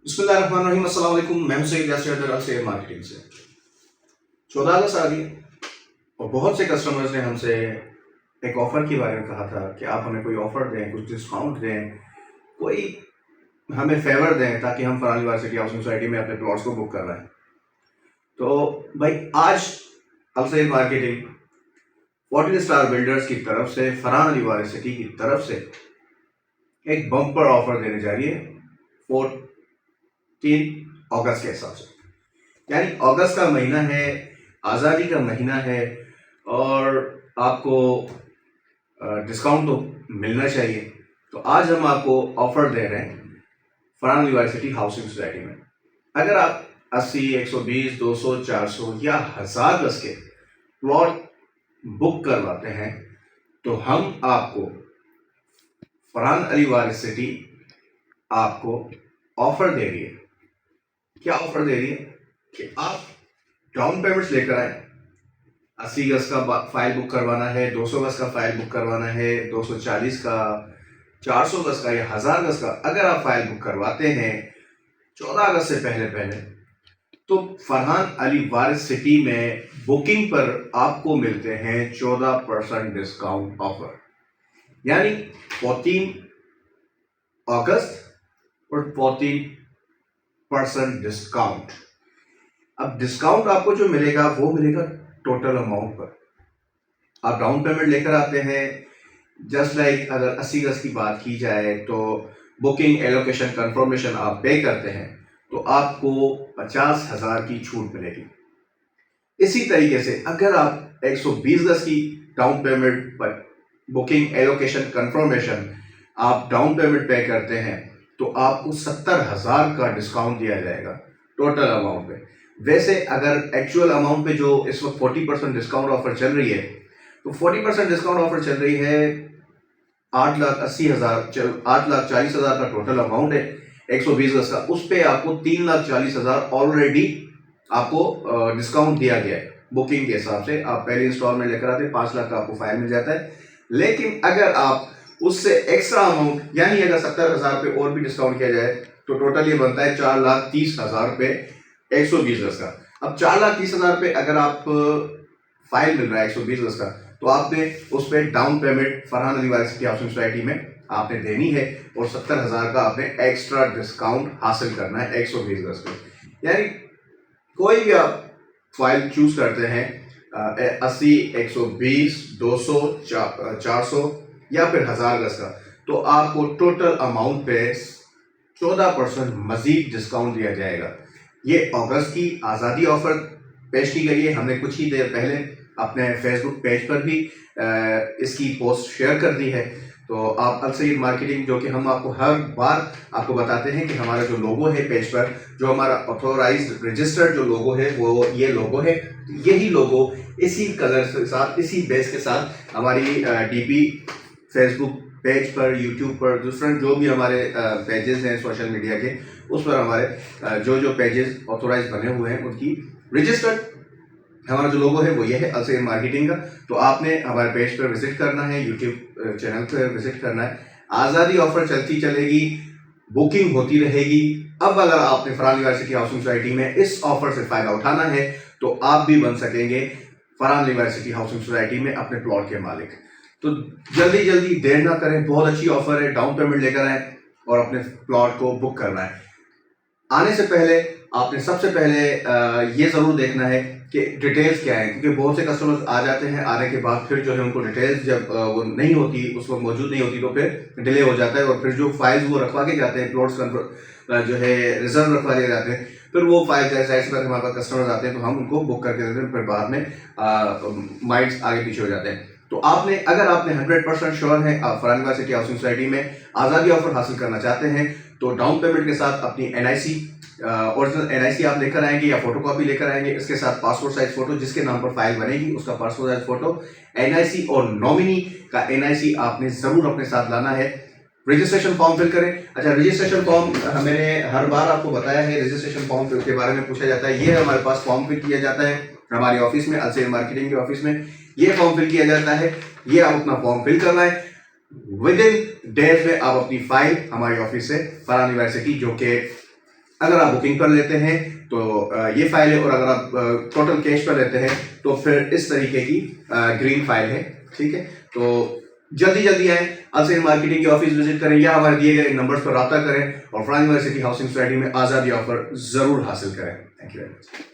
बिस्मिल्लाहिर्रहमानिर्रहीम। अस्सलाम वालेकुम। मैं सईद यासिर शेयर मार्केटिंग से। 14 अगस्त आ गई और बहुत से कस्टमर्स ने हमसे एक ऑफ़र के बारे में कहा था कि आप हमें कोई ऑफ़र दें, कुछ डिस्काउंट दें, कोई हमें फेवर दें ताकि हम फरहान यूनिवर्सिटी हाउसिंग सोसाइटी में अपने प्लॉट्स को बुक करवाएं। तो भाई आज अलसईद मार्केटिंग 14 स्टार बिल्डर्स की तरफ से फरहान यूनिवर्सिटी की तरफ से एक बम्पर ऑफर देने जा रही है 14 अगस्त के हिसाब से। यानी अगस्त का महीना है, आज़ादी का महीना है और आपको डिस्काउंट तो मिलना चाहिए। तो आज हम आपको ऑफर दे रहे हैं फरहान यूनिवर्सिटी हाउसिंग सोसाइटी में। अगर आप 80, 120, 200, 400 या 1000 गज के प्लॉट बुक करवाते हैं तो हम आपको फरहान यूनिवर्सिटी आपको ऑफर दे रही है। क्या ऑफर दे रही है कि आप डाउन पेमेंट्स लेकर आए। 80 गज का फाइल बुक करवाना है, 200 गज का फाइल बुक करवाना है, 240 का, 400 गज का या 1000 गज का अगर आप फाइल बुक करवाते हैं 14 अगस्त से पहले पहले तो फरहान अली वारिस सिटी में बुकिंग पर आपको मिलते हैं 14% डिस्काउंट ऑफर। यानी 14 अगस्त और 14% डिस्काउंट। अब डिस्काउंट आपको जो मिलेगा वो मिलेगा टोटल अमाउंट पर। आप डाउन पेमेंट लेकर आते हैं, जस्ट लाइक अगर 80 गज की बात की जाए तो बुकिंग एलोकेशन कंफर्मेशन आप पे करते हैं तो आपको 50,000 की छूट मिलेगी। इसी तरीके से अगर आप 120 गज की डाउन पेमेंट पर बुकिंग एलोकेशन कंफर्मेशन आप डाउन पेमेंट पे करते हैं तो आपको 70,000 का डिस्काउंट दिया जाएगा टोटल अमाउंट पे। वैसे अगर एक्चुअल अमाउंट पे जो इस वक्त 40% डिस्काउंट ऑफर चल रही है तो 40% डिस्काउंट ऑफर चल रही है 8,80,000, 8,40,000 का टोटल अमाउंट है 120 गज का। उस पे आपको 3,40,000 ऑलरेडी आपको डिस्काउंट दिया गया है बुकिंग के हिसाब से। आप पहले इंस्टॉलमेंट लेकर आते हैं 5 लाख का आपको फाइल मिल जाता है। लेकिन अगर आप उससे एक्स्ट्रा अमाउंट यानी अगर 70,000 पे और भी डिस्काउंट किया जाए तो टोटल ये बनता है 4,30,000 पे 120 गज का। अब 4,30,000 पे अगर आप फाइल मिल रहा है 120 गज का तो आपने उस पर down payment Farhan university housing society में आपने देनी है और 70,000 का आपने एक्स्ट्रा डिस्काउंट हासिल करना है 120 गज पे। यानी कोई भी आप फाइल चूज करते हैं 80, 120, 200, 400 या फिर 1000 गज का तो आपको टोटल अमाउंट पे 14% मजीद डिस्काउंट दिया जाएगा। ये अगस्त की आज़ादी ऑफर पेश की गई है। हमने कुछ ही देर पहले अपने फेसबुक पेज पर भी इसकी पोस्ट शेयर कर दी है। तो आप अलसईद मार्केटिंग जो कि हम आपको हर बार आपको बताते हैं कि हमारा जो लोगो है पेज पर, जो हमारा ऑथोराइज्ड रजिस्टर्ड जो लोगो है वो ये लोगो है। यही लोगो इसी कलर के साथ, इसी बेस के साथ हमारी डीपी फेसबुक पेज पर, यूट्यूब पर, डिफरेंट जो भी हमारे पेजेस हैं सोशल मीडिया के, उस पर हमारे जो पेजेस ऑथोराइज बने हुए हैं उनकी रजिस्टर्ड हमारा जो लोगो है वो ये है अलसईद मार्केटिंग का। तो आपने हमारे पेज पर विजिट करना है, यूट्यूब चैनल पर विजिट करना है। आज़ादी ऑफर चलती चलेगी, बुकिंग होती रहेगी। अब अगर आपने फरहान यूनिवर्सिटी हाउसिंग सोसाइटी में इस ऑफर से फायदा उठाना है तो आप भी बन सकेंगे फरहान यूनिवर्सिटी हाउसिंग सोसाइटी में अपने प्लॉट के मालिक। तो जल्दी जल्दी देर ना करें, बहुत अच्छी ऑफर है। डाउन पेमेंट लेकर आए और अपने प्लॉट को बुक करना है। आने से पहले आपने सबसे पहले ये जरूर देखना है कि डिटेल्स क्या है, क्योंकि बहुत से कस्टमर्स आ जाते हैं, आने के बाद फिर जो है उनको डिटेल्स जब वो नहीं होती, उस वक्त मौजूद नहीं होती तो फिर डिले हो जाता है और फिर जो फाइल्स वो रखवा के जाते हैं, प्लॉट्स जो है रिजर्व रखवा दिए जाते हैं, फिर वो फाइल जैसे हमारे पास कस्टमर्स आते हैं तो हम उनको बुक करके देते हैं, फिर बाद में माइंड्स आगे पीछे हो जाते हैं। तो आपने अगर आपने 100% श्योर है आप फरहान यूनिवर्सिटी हाउसिंग सोसाइटी में आज़ादी ऑफर हासिल करना चाहते हैं तो डाउन पेमेंट के साथ अपनी NIC ओरिजिनल NIC आप लेकर आएंगे या फोटोकॉपी लेकर आएंगे। इसके साथ पासपोर्ट साइज फोटो, जिसके नाम पर फाइल बनेगी उसका पासपोर्ट साइज फोटो, NIC और नॉमिनी का NIC आपने जरूर अपने साथ लाना है। रजिस्ट्रेशन फॉर्म फिल करें। अच्छा, रजिस्ट्रेशन फॉर्म मैंने हर बार आपको बताया है, रजिस्ट्रेशन फॉर्म के बारे में पूछा जाता है। ये हमारे पास फॉर्म फिल किया जाता है हमारी ऑफिस में, अलसईद मार्केटिंग के ऑफिस में ये फॉर्म फिल किया जाता है। ये आप अपना फॉर्म फिल करना है, विद इन डेज में आप अपनी फाइल हमारी ऑफिस से फरहान यूनिवर्सिटी जो कि अगर आप बुकिंग पर लेते हैं तो ये फाइल है, और अगर आप टोटल कैश पर लेते हैं तो फिर इस तरीके की ग्रीन फाइल है। ठीक है, तो जल्दी जल्दी आए, अलसैन मार्केटिंग के ऑफिस विजिट करें या हमारे दिए गए नंबर्स पर रब्ता करें और फ्रांस यूनिवर्सिटी हाउसिंग सोसाइटी में आज़ादी ऑफर जरूर हासिल करें। Thank you very much.